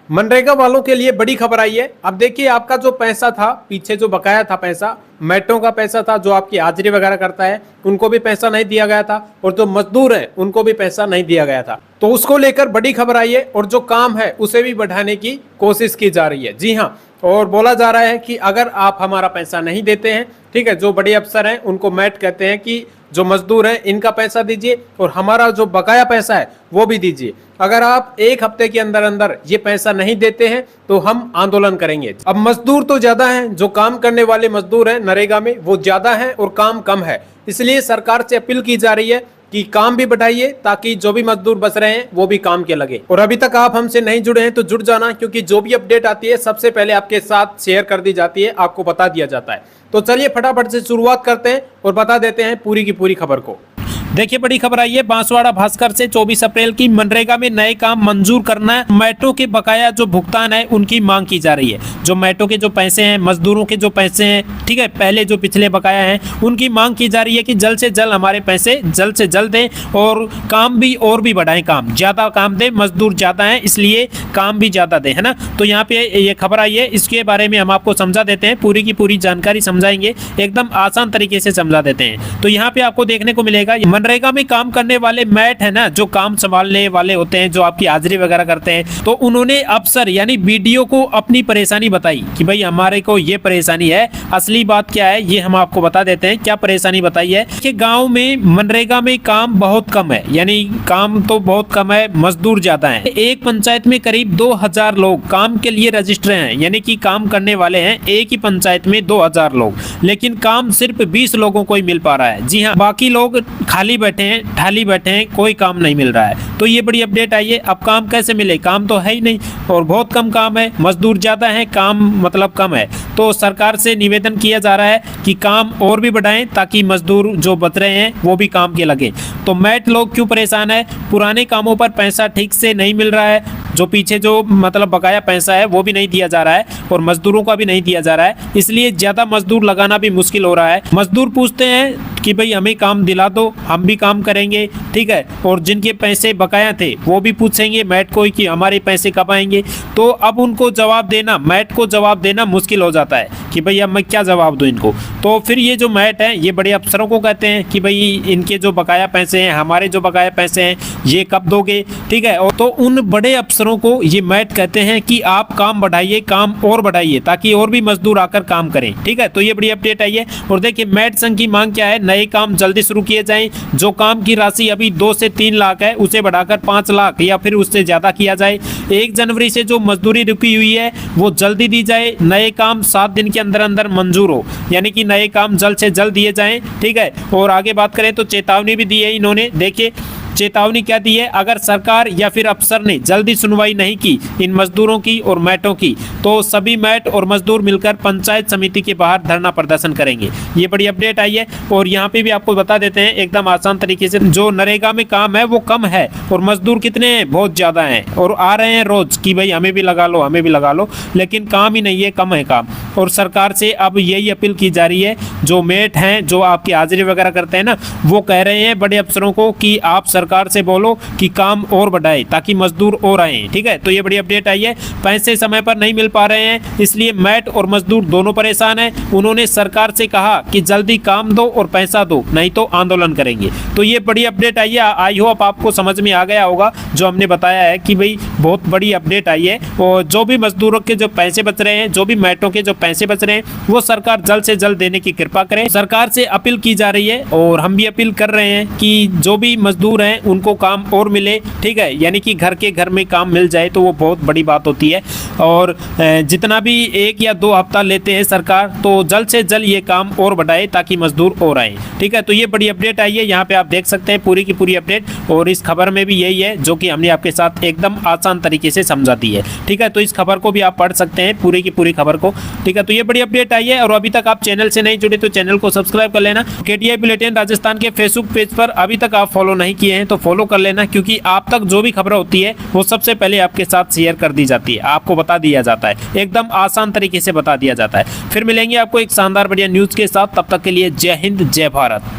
मनरेगा वालों के लिए बड़ी खबर आई है। अब देखिए, आपका जो पैसा था, पीछे जो बकाया था पैसा, मेट्रो का पैसा था, जो आपकी हाजिरी वगैरह करता है उनको भी पैसा नहीं दिया गया था, और जो मजदूर हैं उनको भी पैसा नहीं दिया गया था। तो उसको लेकर बड़ी खबर आई है, और जो काम है उसे भी बढ़ाने की कोशिश की जा रही है। जी हाँ, और बोला जा रहा है कि अगर आप हमारा पैसा नहीं देते हैं, ठीक है, जो बड़े अफसर हैं उनको मैट कहते हैं कि जो मजदूर हैं इनका पैसा दीजिए और हमारा जो बकाया पैसा है वो भी दीजिए। अगर आप एक हफ्ते के अंदर अंदर ये पैसा नहीं देते हैं तो हम आंदोलन करेंगे। अब मजदूर तो ज्यादा हैं, जो काम करने वाले मजदूर हैं नरेगा में वो ज्यादा हैं और काम कम है, इसलिए सरकार से अपील की जा रही है कि काम भी बढ़ाइए ताकि जो भी मजदूर बच रहे हैं वो भी काम के लगे। और अभी तक आप हमसे नहीं जुड़े हैं तो जुड़ जाना, क्योंकि जो भी अपडेट आती है सबसे पहले आपके साथ शेयर कर दी जाती है, आपको बता दिया जाता है। तो चलिए फटाफट से शुरुआत करते हैं और बता देते हैं पूरी की पूरी खबर को। देखिए, बड़ी खबर आई है बांसवाड़ा भास्कर से 24 अप्रैल की। मनरेगा में नए काम मंजूर करना है, मेट्रो के बकाया जो भुगतान है उनकी मांग की जा रही है। जो मेट्रो के जो पैसे हैं, मजदूरों के जो पैसे हैं, ठीक है, पहले जो पिछले बकाया हैं उनकी मांग की जा रही है कि जल्द से जल्द हमारे पैसे जल्द से जल्द दें और काम भी और भी बढ़ाएं, काम ज्यादा काम दें, मजदूर ज्यादा हैं इसलिए काम भी ज्यादा दें, है ना। तो यहाँ पे ये खबर आई है, इसके बारे में हम आपको समझा देते हैं, पूरी की पूरी जानकारी समझाएंगे, एकदम आसान तरीके से समझा देते हैं। तो यहाँ पे आपको देखने को मिलेगा मनरेगा में काम करने वाले मैट है ना, जो काम संभालने वाले होते हैं, जो आपकी हाजिरी वगैरह करते हैं, तो उन्होंने अफसर यानी बीडीओ को अपनी परेशानी बताई कि भाई हमारे को ये परेशानी है। असली बात क्या है ये हम आपको बता देते हैं, क्या परेशानी बताई है कि गांव में मनरेगा में काम बहुत कम है, यानी काम तो बहुत कम है, मजदूर ज्यादा है। एक पंचायत में करीब 2000 लोग काम के लिए रजिस्टर हैं, यानी कि काम करने वाले हैं एक ही पंचायत में 2000 लोग, लेकिन काम सिर्फ 20 लोगों को ही मिल पा रहा है। जी हाँ, बाकी लोग खाली बैठे हैं, ठाली बैठे हैं, कोई काम नहीं मिल रहा है। तो ये बड़ी अपडेट आई है। अब काम कैसे मिले, काम तो है ही नहीं और बहुत कम काम है, मजदूर ज्यादा है, काम मतलब कम है। तो सरकार से निवेदन किया जा रहा है कि काम और भी बढ़ाएं ताकि मजदूर जो बच रहे हैं वो भी काम के लगे। तो मैट लोग क्यों परेशान है, पुराने कामों पर पैसा ठीक से नहीं मिल रहा है, जो पीछे जो मतलब बकाया पैसा है वो भी नहीं दिया जा रहा है और मजदूरों का भी नहीं दिया जा रहा है, इसलिए ज्यादा मजदूर लगाना भी मुश्किल हो रहा है। मजदूर पूछते हैं कि भाई हमें काम दिला दो, हम भी काम करेंगे, ठीक है, और जिनके पैसे बकाया थे वो भी पूछेंगे मैट को कि हमारे पैसे कब आएंगे। तो अब उनको जवाब देना, मैट को जवाब देना मुश्किल हो जाता है कि भाई अब मैं क्या जवाब दूं इनको। तो फिर ये जो मैट है ये बड़े अफसरों को कहते हैं कि भाई इनके जो बकाया पैसे हैं, हमारे जो बकाया पैसे हैं ये कब दोगे, ठीक है। और तो उन बड़े अफसरों को ये मैट कहते हैं कि आप काम बढ़ाइए, काम और बढ़ाइए ताकि और भी मजदूर आकर काम करें, ठीक है। तो ये बड़ी अपडेट आई है। और देखिए, मैट संघ की मांग क्या है, नए काम जल्दी शुरू किए जाएं, जो काम की राशि अभी 2 से 3 लाख है उसे बढ़ाकर 5 लाख या फिर उससे ज्यादा किया जाए। 1 जनवरी से जो मजदूरी रुकी हुई है वो जल्दी दी जाए, नए काम 7 दिन के अंदर अंदर मंजूर हो, यानी कि नए काम जल्द से जल्द दिए जाएं, ठीक है। और आगे बात करें तो चेतावनी भी दी है इन्होंने। देखिए चेतावनी क्या दी है, अगर सरकार या फिर अफसर ने जल्दी सुनवाई नहीं की इन मजदूरों की और मैटों की तो सभी मैट और मजदूर मिलकर पंचायत समिति के बाहर धरना प्रदर्शन करेंगे। ये बड़ी अपडेट आई है। और यहाँ पे भी आपको बता देते हैं एकदम आसान तरीके से, जो नरेगा में काम है वो कम है और मजदूर कितने हैं, बहुत ज्यादा हैं और आ रहे हैं रोज कि भाई हमें भी लगा लो, हमें भी लगा लो, लेकिन काम ही नहीं है, कम है काम। और सरकार से अब यही अपील की जा रही है, जो मेट हैं जो आपकी हाजिरी वगैरह करते हैं ना, वो कह रहे हैं बड़े अफसरों को कि आप सरकार से बोलो कि काम और बढ़ाए ताकि मजदूर और आए, ठीक है। तो ये बड़ी अपडेट आई है। पैसे समय पर नहीं मिल पा रहे हैं इसलिए मैट और मजदूर दोनों परेशान हैं। उन्होंने सरकार से कहा कि जल्दी काम दो और पैसा दो, नहीं तो आंदोलन करेंगे। तो ये बड़ी अपडेट आई है। आई होप आपको समझ में आ गया होगा जो हमने बताया है कि भाई बहुत बड़ी अपडेट आई है। और जो भी मजदूरों के जो पैसे बच रहे हैं, जो भी मैटों के जो पैसे बच रहे हैं वो सरकार जल्द से जल्द देने की कृपा करें। सरकार से अपील की जा रही है और हम भी अपील कर रहे हैं कि जो भी मजदूर हैं उनको काम और मिले, ठीक है, यानी कि घर के घर में काम मिल जाए तो वो बहुत बड़ी बात होती है। और जितना भी 1 या 2 हफ्ता लेते हैं सरकार, तो जल्द से जल्द ये काम और बढ़ाए ताकि मजदूर और आए, ठीक है। तो ये बड़ी अपडेट आई है, यहाँ पे आप देख सकते हैं पूरी की पूरी अपडेट। और इस खबर में भी यही है जो कि हमने आपके साथ एकदम आसान तरीके से समझा दी है, ठीक है। तो इस खबर को भी आप पढ़ सकते हैं, पूरी की पूरी खबर को, ठीक है। तो ये बड़ी अपडेट आई है। और अभी तक आप चैनल से नहीं जुड़े तो चैनल को सब्सक्राइब कर लेना। केटीआई बुलेटिन राजस्थान के फेसबुक पेज पर अभी तक आप फॉलो नहीं किए हैं तो फॉलो कर लेना, क्योंकि आप तक जो भी खबर होती है वो सबसे पहले आपके साथ शेयर कर दी जाती है, आपको बता दिया जाता है, एकदम आसान तरीके से बता दिया जाता है। फिर मिलेंगे आपको एक शानदार बढ़िया न्यूज के साथ, तब तक के लिए जय हिंद जय भारत।